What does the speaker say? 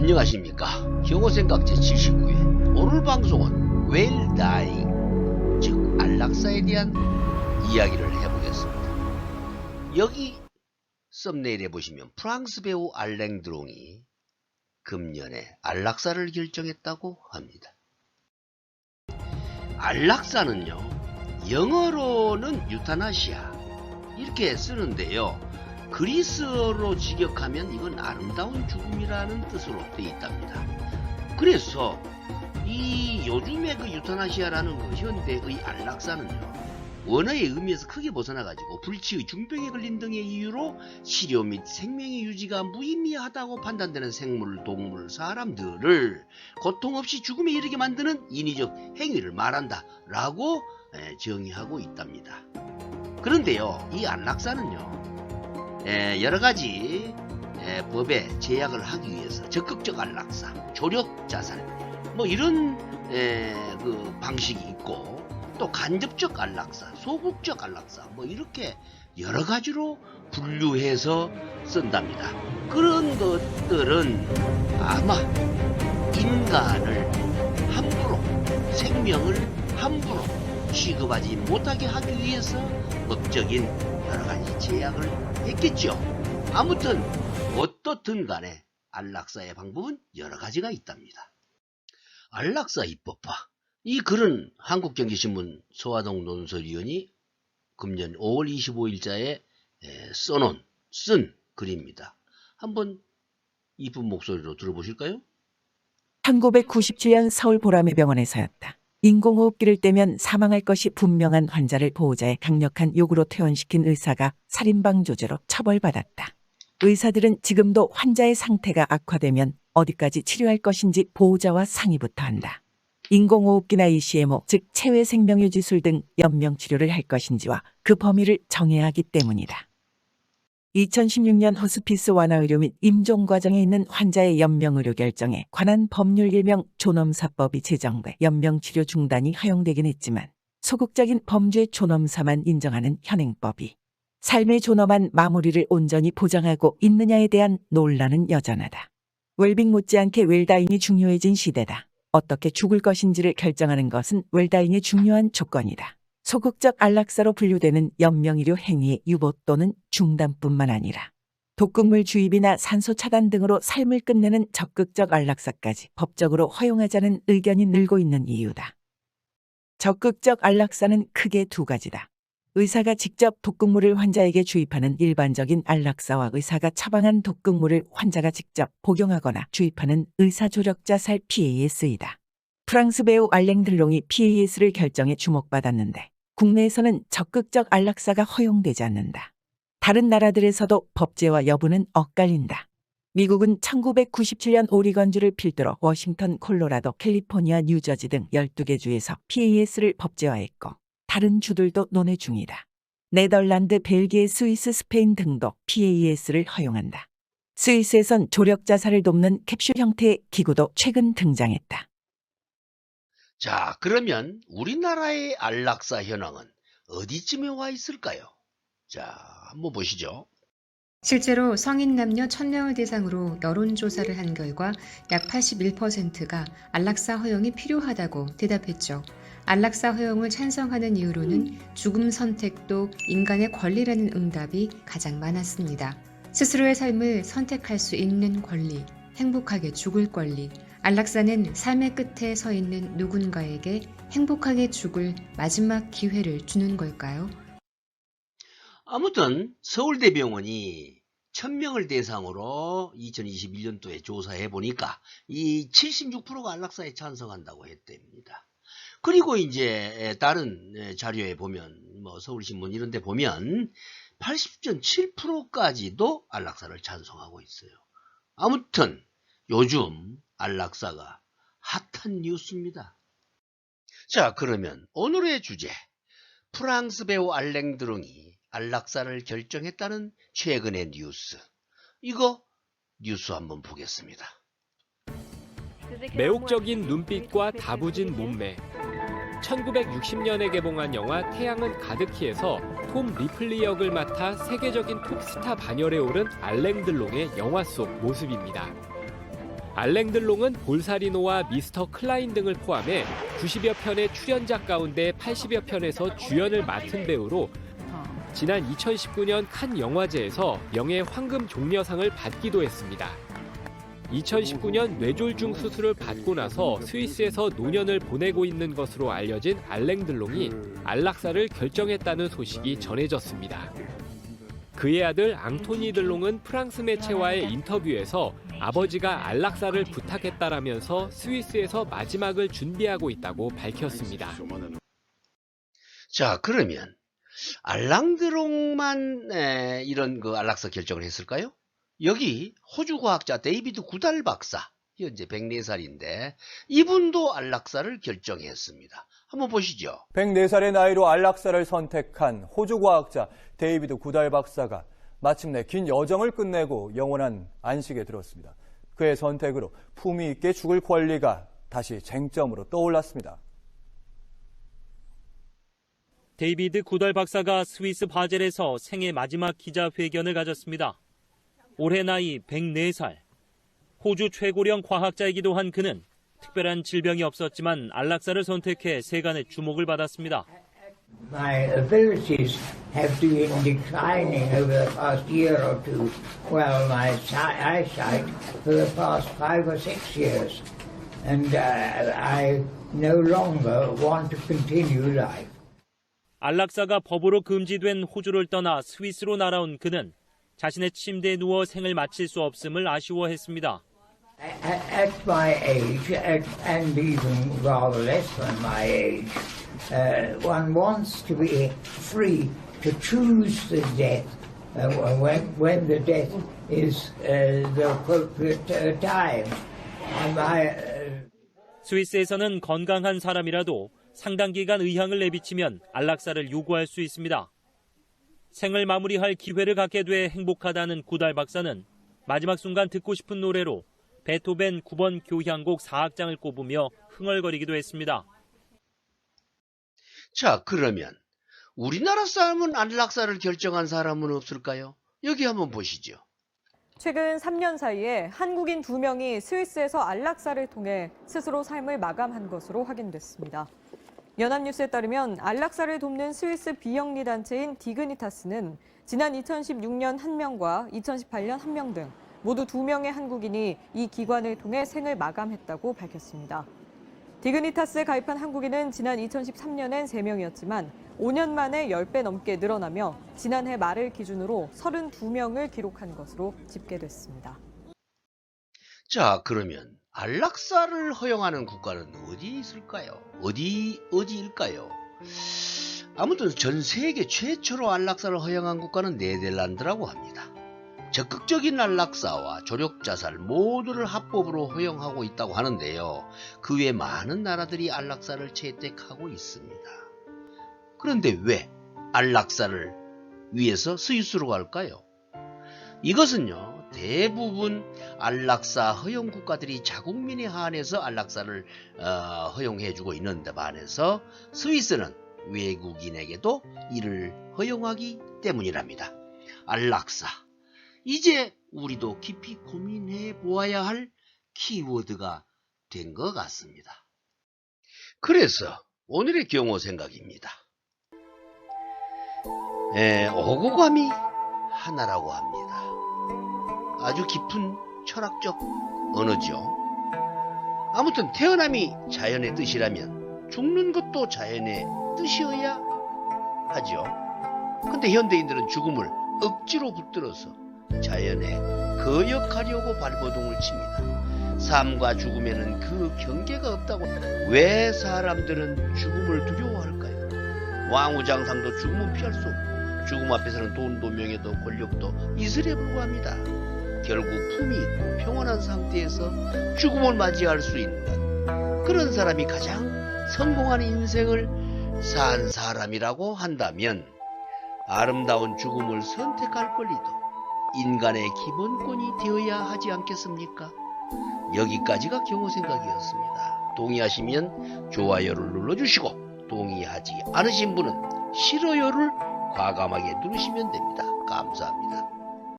안녕하십니까. 경호생각 제79회 오늘 방송은 Well Dying, 즉 안락사에 대한 이야기를 해보겠습니다. 여기 썸네일에 보시면 프랑스 배우 알랭 드롱이 금년에 안락사를 결정했다고 합니다. 안락사는요, 영어로는 유타나시아 이렇게 쓰는데요, 그리스어로 직역하면 이건 아름다운 죽음이라는 뜻으로 되어 있답니다. 그래서 이 요즘의 그 유타나시아라는 그 현대의 안락사는요, 원어의 의미에서 크게 벗어나가지고 불치의 중병에 걸린 등의 이유로 치료 및 생명의 유지가 무의미하다고 판단되는 생물, 동물, 사람들을 고통 없이 죽음에 이르게 만드는 인위적 행위를 말한다 라고 정의하고 있답니다. 그런데요, 이 안락사는요, 여러가지 법에 제약을 하기 위해서 적극적 안락사, 조력 자살 뭐 이런 그 방식이 있고, 또 간접적 안락사, 소극적 안락사 뭐 이렇게 여러 가지로 분류해서 쓴답니다. 그런 것들은 아마 인간을 함부로, 생명을 함부로 취급하지 못하게 하기 위해서 법적인 여러 가지 제약을 했겠죠. 아무튼 어떻든 간에 안락사의 방법은 여러 가지가 있답니다. 안락사 입법화, 이 글은 한국경제신문 서화동 논설위원이 금년 5월 25일자에 쓴 글입니다. 한번 이쁜 목소리로 들어보실까요? 1997년 서울 보라매 병원에서였다. 인공호흡기를 떼면 사망할 것이 분명한 환자를 보호자의 강력한 요구로 퇴원시킨 의사가 살인방 조제로 처벌받았다. 의사들은 지금도 환자의 상태가 악화되면 어디까지 치료할 것인지 보호자와 상의부터 한다. 인공호흡기나 ECMO, 즉 체외생명유지술 등 연명치료를 할 것인지와 그 범위를 정해야 하기 때문이다. 2016년 호스피스 완화의료 및 임종 과정에 있는 환자의 연명의료 결정에 관한 법률 일명 존엄사법이 제정돼 연명치료 중단이 허용되긴 했지만, 소극적인 범죄 존엄사만 인정하는 현행법이 삶의 존엄한 마무리를 온전히 보장하고 있느냐에 대한 논란은 여전하다. 웰빙 못지않게 웰다잉이 중요해진 시대다. 어떻게 죽을 것인지를 결정하는 것은 웰다잉의 중요한 조건이다. 소극적 안락사로 분류되는 연명의료 행위의 유보 또는 중단뿐만 아니라 독극물 주입이나 산소 차단 등으로 삶을 끝내는 적극적 안락사까지 법적으로 허용하자는 의견이 늘고 있는 이유다. 적극적 안락사는 크게 두 가지다. 의사가 직접 독극물을 환자에게 주입하는 일반적인 안락사와 의사가 처방한 독극물을 환자가 직접 복용하거나 주입하는 의사조력자살 PAS이다. 프랑스 배우 알랭 드롱이 PAS를 결정해 주목받았는데 국내에서는 적극적 안락사가 허용되지 않는다. 다른 나라들에서도 법제화 여부는 엇갈린다. 미국은 1997년 오리건주를 필두로 워싱턴, 콜로라도, 캘리포니아, 뉴저지 등 12개 주에서 PAS를 법제화했고, 다른 주들도 논의 중이다. 네덜란드, 벨기에, 스위스, 스페인 등도 PAS를 허용한다. 스위스에선 조력자살을 돕는 캡슐 형태의 기구도 최근 등장했다. 자, 그러면 우리나라의 안락사 현황은 어디쯤에 와 있을까요? 자, 한번 보시죠. 실제로 성인 남녀 1000명을 대상으로 여론조사를 한 결과 약 81%가 안락사 허용이 필요하다고 대답했죠. 안락사 허용을 찬성하는 이유로는 죽음 선택도 인간의 권리라는 응답이 가장 많았습니다. 스스로의 삶을 선택할 수 있는 권리, 행복하게 죽을 권리, 안락사는 삶의 끝에 서 있는 누군가에게 행복하게 죽을 마지막 기회를 주는 걸까요? 아무튼 서울대병원이 1000명을 대상으로 2021년도에 조사해 보니까 이 76%가 안락사에 찬성한다고 했답니다. 그리고 이제 다른 자료에 보면, 뭐 서울신문 이런 데 보면 80.7%까지도 안락사를 찬성하고 있어요. 아무튼 요즘 안락사가 핫한 뉴스입니다. 자, 그러면 오늘의 주제, 프랑스 배우 알랭 드롱이 안락사를 결정했다는 최근의 뉴스, 이거 뉴스 한번 보겠습니다. 매혹적인 눈빛과 다부진 몸매. 1960년에 개봉한 영화 태양은 가득히에서 톰 리플리 역을 맡아 세계적인 톱스타 반열에 오른 알랭 드롱의 영화 속 모습입니다. 알랭 드롱은 볼사리노와 미스터 클라인 등을 포함해 90여 편의 출연작 가운데 80여 편에서 주연을 맡은 배우로 지난 2019년 칸 영화제에서 명예 황금 종려상을 받기도 했습니다. 2019년 뇌졸중 수술을 받고 나서 스위스에서 노년을 보내고 있는 것으로 알려진 알랭 드롱이 안락사를 결정했다는 소식이 전해졌습니다. 그의 아들 앙토니 드롱은 프랑스 매체와의 인터뷰에서 아버지가 안락사를 부탁했다라면서 스위스에서 마지막을 준비하고 있다고 밝혔습니다. 자, 그러면 알랑드롱만 이런 그 안락사 결정을 했을까요? 여기 호주 과학자 데이비드 구달 박사, 현재 104살인데 이분도 안락사를 결정했습니다. 한번 보시죠. 104살의 나이로 안락사를 선택한 호주 과학자 데이비드 구달 박사가 마침내 긴 여정을 끝내고 영원한 안식에 들었습니다. 그의 선택으로 품위 있게 죽을 권리가 다시 쟁점으로 떠올랐습니다. 데이비드 구달 박사가 스위스 바젤에서 생애 마지막 기자회견을 가졌습니다. 올해 나이 104살. 호주 최고령 과학자이기도 한 그는 특별한 질병이 없었지만 안락사를 선택해 세간의 주목을 받았습니다. My abilities have been declining over the past year or two, while my eyesight for the past 5 or 6 years. And I no longer want to continue life. 안락사가 법으로 금지된 호주를 떠나 스위스로 날아온 그는 자신의 침대에 누워 생을 마칠 수 없음을 아쉬워했습니다. At my age, and even rather less than my age, one wants to be free to choose the death when the death is the appropriate time. 스위스에서는 건강한 사람이라도 상당 기간 의향을 내비치면 안락사를 요구할 수 있습니다. 생을 마무리할 기회를 갖게 돼 행복하다는 구달 박사는 마지막 순간 듣고 싶은 노래로 베토벤 9번 교향곡 4악장을 꼽으며 흥얼거리기도 했습니다. 자, 그러면 우리나라 사람은 안락사를 결정한 사람은 없을까요? 여기 한번 보시죠. 최근 3년 사이에 한국인 2명이 스위스에서 안락사를 통해 스스로 삶을 마감한 것으로 확인됐습니다. 연합뉴스에 따르면 안락사를 돕는 스위스 비영리 단체인 디그니타스는 지난 2016년 1명과 2018년 1명 등 모두 2명의 한국인이 이 기관을 통해 생을 마감했다고 밝혔습니다. 디그니타스에 가입한 한국인은 지난 2013년엔 3명이었지만 5년 만에 10배 넘게 늘어나며 지난해 말을 기준으로 32명을 기록한 것으로 집계됐습니다. 자, 그러면 안락사를 허용하는 국가는 어디 있을까요? 어디일까요? 아무튼 전 세계 최초로 안락사를 허용한 국가는 네덜란드라고 합니다. 적극적인 안락사와 조력자살 모두를 합법으로 허용하고 있다고 하는데요. 그 외 많은 나라들이 안락사를 채택하고 있습니다. 그런데 왜 안락사를 위해서 스위스로 갈까요? 이것은요, 대부분 안락사 허용 국가들이 자국민에 한해서 안락사를 허용해주고 있는데 반해서 스위스는 외국인에게도 이를 허용하기 때문이랍니다. 안락사. 이제 우리도 깊이 고민해 보아야 할 키워드가 된 것 같습니다. 그래서 오늘의 경호 생각입니다. 오고감이 하나라고 합니다. 아주 깊은 철학적 언어죠. 아무튼 태어남이 자연의 뜻이라면 죽는 것도 자연의 뜻이어야 하죠. 근데 현대인들은 죽음을 억지로 붙들어서 자연에 거역하려고 발버둥을 칩니다. 삶과 죽음에는 그 경계가 없다고. 왜 사람들은 죽음을 두려워할까요? 왕우장상도 죽음은 피할 수 없고 죽음 앞에서는 돈도 명예도 권력도 이슬에 불과합니다. 결국 품이 있고 평온한 상태에서 죽음을 맞이할 수 있는 그런 사람이 가장 성공한 인생을 산 사람이라고 한다면 아름다운 죽음을 선택할 권리도 인간의 기본권이 되어야 하지 않겠습니까? 여기까지가 경호 생각이었습니다. 동의하시면 좋아요를 눌러주시고 동의하지 않으신 분은 싫어요를 과감하게 누르시면 됩니다. 감사합니다.